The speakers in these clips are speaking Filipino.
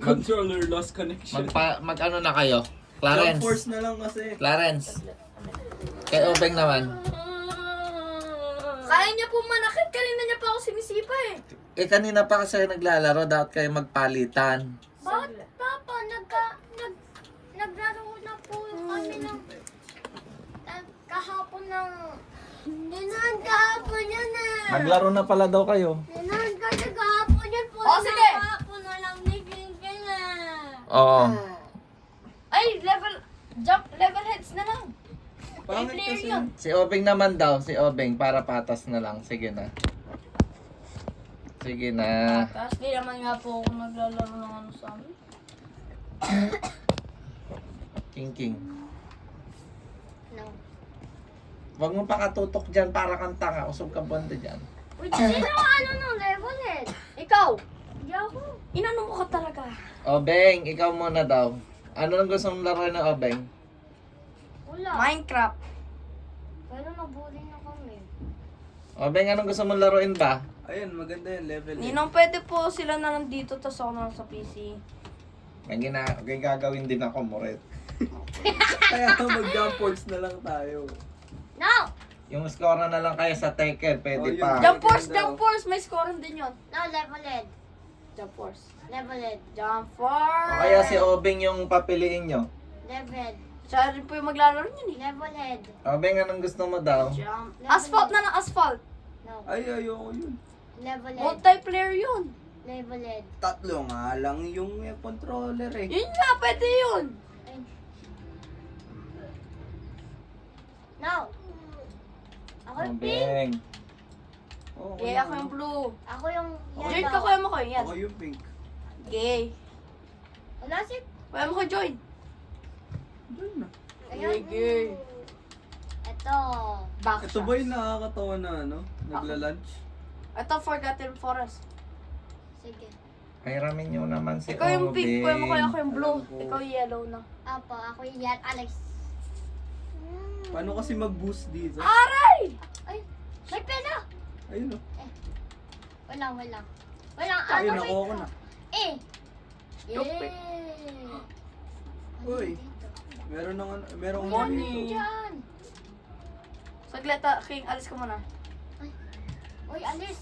Controller lost connection. Mag-ano na kayo? Jump Clarence. force na lang kasi. Clarence. Kay Obeng naman. Kaya niya po manakit. Kanina niya pa ako sinisipa eh. Kanina pa kasi naglalaro, dapat kayo magpalitan. Bakit, Papa? Naglaro na po kami ng... kahapon ng... Ginahan kahapon yun eh. Naglaro na pala daw kayo. Ginahan ka na kahapon yun po. Oh, sige. Kahapon na lang ni King Oo. Ay, level heads na lang. Pangit player kasi. yun. Si Obeng naman daw, si Obeng, para patas na lang. Sige na. Sige na. Tapos di naman nga po ako naglalaro ng ano sa amin. King. No. Huwag mo pakatutok dyan para kang tanga. Usog ka banda dyan. Wait, sino ano no level head? Ikaw, Hindi ako. inano mo ka talaga. Obeng, ikaw muna daw. Ano ang gusto mong laro ng Obeng? Wala. Minecraft. Pero nabully na kami. Obeng, anong gusto mong laruin ba? Ayun, maganda yung level. Ninong, pwede po sila na lang dito, tapos ako na lang sa PC. May gagawin din ako, Moret. Kaya mag-jump force na lang tayo. No! Yung score na lang kayo sa Tekken, pwede Oh, yun. pa. Jump force, Maganda. jump force. May score din yun. No, level head. Jump force. Level head. Jump O force. kaya si Obeng yung papiliin nyo. Level head. Siya rin po yung maglalaro yun eh. Level head. Obeng, anong gusto mo daw? Jump. Level Asphalt head. na lang, asphalt. No. Ay, ayoko yun. Level head. Multiplayer yun. Level head. Tatlo nga lang yung controller eh. Yun nga, pwede yun. No! Ako yung pink. Obeng. Oo, Gay, wala ako yung nga. blue. Ako yung Join yellow. ka, kuya mo ko. Yan. Ako yung pink. Gay. Wala si... Kuya mo ko join. Doon na. Gay, gay. Ito. Back Ito ba yung nakakatawa na ano? Nagla-lunch? Ito, Forgotten Forest. Sige. Pahiramin nyo naman si Ikaw yung pink, kuya mo ko. Obeng. Ako yung blue. Alam ko. Ikaw yung yellow na. Apo, ako yung yan. Alex. Paano kasi mag-boost dito? Aray! Ay! May pena! Ayun o. Walang. Walang Ayun, ano, nakuha ko na. Eh! Stupid. Yay! Uy. Meron nang ano, meron Uy, akong ano dito. yun dyan? Saglit, King. Alis ka muna. Uy, alis!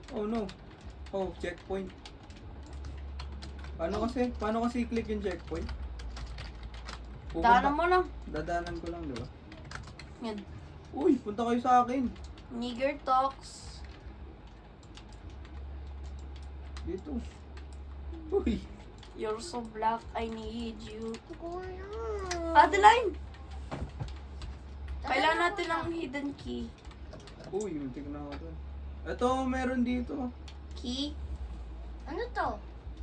Oh no. Oh, checkpoint. Paano kasi i-click yung checkpoint? Daanan mo lang. Dadanan ko lang, di ba? Yan. Uy, punta kayo sa akin. Nigger talks. Dito. Uy. You're so black, I need you. Kuya! Adeline! Kailangan natin ng hidden key. Uy, muntik na ako dun. Ito, meron dito. Key? Ano to?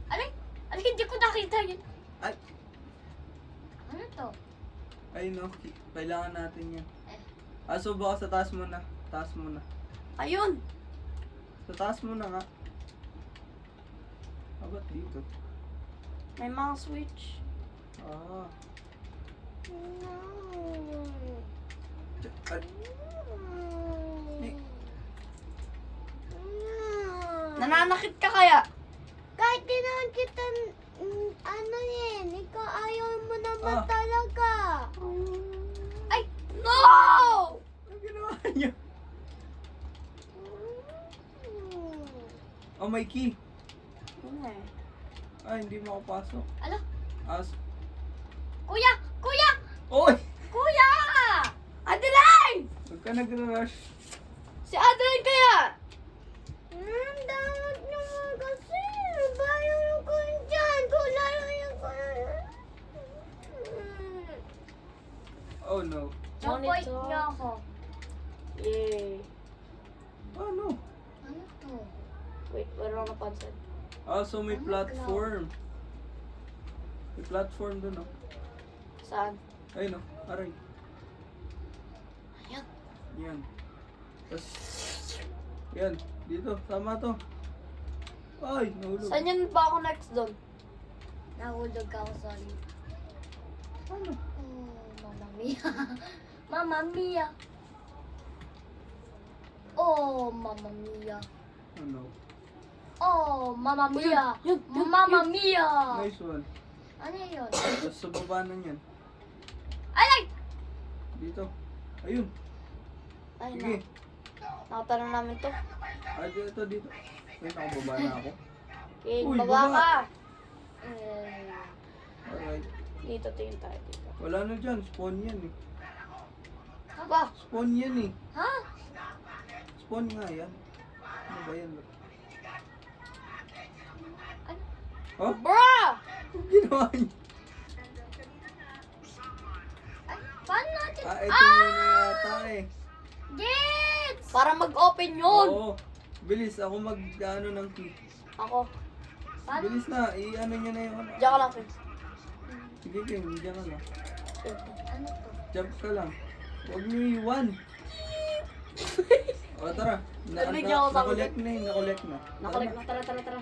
Alay! Alay, hindi ko nakita yun. Ay, Ano to? ay no. Kailangan natin yan. So baka sa taas muna. Taas muna. Ayun! Sa taas muna nga. Ba't dito? May mga switch. Ah. No. Ay, Nananakit ka kaya? Kahit di naman kita, ano yan, ikaw ayaw mo naman Ah. talaga. Ay! No! ano ginawa niya? Oh, may key. Ano eh? Ay, hindi makapasok. Ala, As... kuya! Kuya! Oy! Kuya! Adeline! Huwag ka nag-rush. Si Adeline kaya? Dapat naman kasi. Bayan ko dyan. Kulayan ko. Oh no. Napoint niya ako. Yay. Ano? Ano to? Wait, wala akong napansin. So may platform. May platform dun, oh. Saan? Ayun, oh. Aray. Ayan. Yan. Tapos, yan. Dito. Tama to. Ay, nahulog. Saan yun ba ako next doon? Nahulog ako, sorry. Ano? Oh, Mamma Mia. Mamma Mia. Oh, Mamma Mia. Ano? Oh, Mamma Mia. Yun, Mamma Mia. Nice one. Ano yun? Tapos sa baba na yan. Alay! Dito. Ayun. Ay, Sige. nakatanong namin to. Ay, dito, dito. Ay, nakababa na ako. King, Uy, baba baba. ka. Alright. Dito, tingin tayo dito. Wala na dyan. Spawn yan eh. Ba? Spawn yan eh. Ha? Spawn nga yan. Ano ba yan? Oh? Bruh! Ang ginawa niya? Ay, paano natin? Ito muna yata eh. Gets! Para mag-open yun. Oo. Bilis. Ako mag-ano ng key. Ako. Paano? Bilis na. I-ano niya na yung ano. Diyan ka lang, King. Sige, King. Diyan ka lang. Ano to? Jump ka lang. Huwag niyo iwan. O, tara. Nabigyan ako sa Nakolect na eh. Nakolect na. Nakulik na. Tara.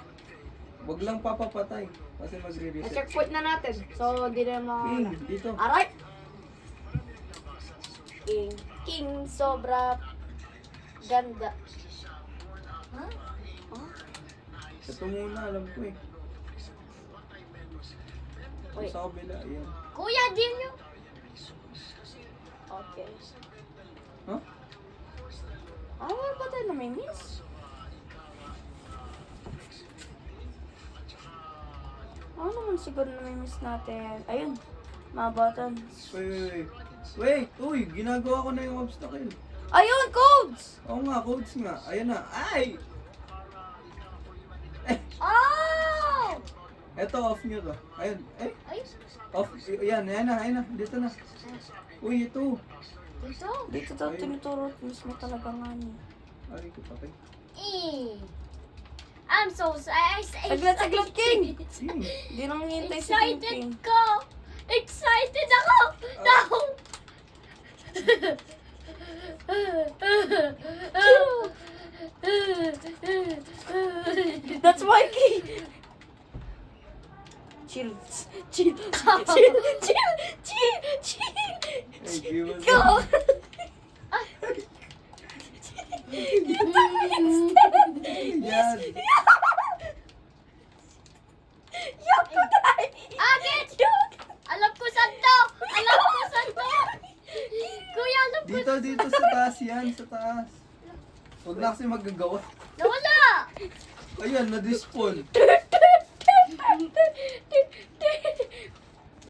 Huwag lang papapatay. Kasi magre-reset. Na-checkpoint na natin. So, hindi na King, mga... dito. Aray! King, sobra ganda. Ha? Ito muna, alam ko eh. Wait. Sa kabila, ayan. Kuya, din nyo. Okay. Huh? Wala ba tayo na may miss? Ano naman siguro na may miss natin? Ayun, mga buttons. Wait, uy, ginagawa ko na yung obstacle. Ayun, codes! Oo nga, codes nga. Ayan na. Ay! Oh! Eto, off nyo to. Ayun. Eh, Ay, off. Ayan na. Dito na. Uy, ito. dito. Dito daw tinuturo mismo talaga nga niya. Ay, ko patay. I'm so excited. Saglit, King! King. Hindi nang hintay si Excited King. ko. Excited ako. Now. That's my key! Chill. Hey, give us Go! Yan. Agit! Alam ko saan to. Kuya, alam ko. Dito sa taas yan, sa taas. Huwag na kasi magagawa. Nawala. Ayan, na-despawn.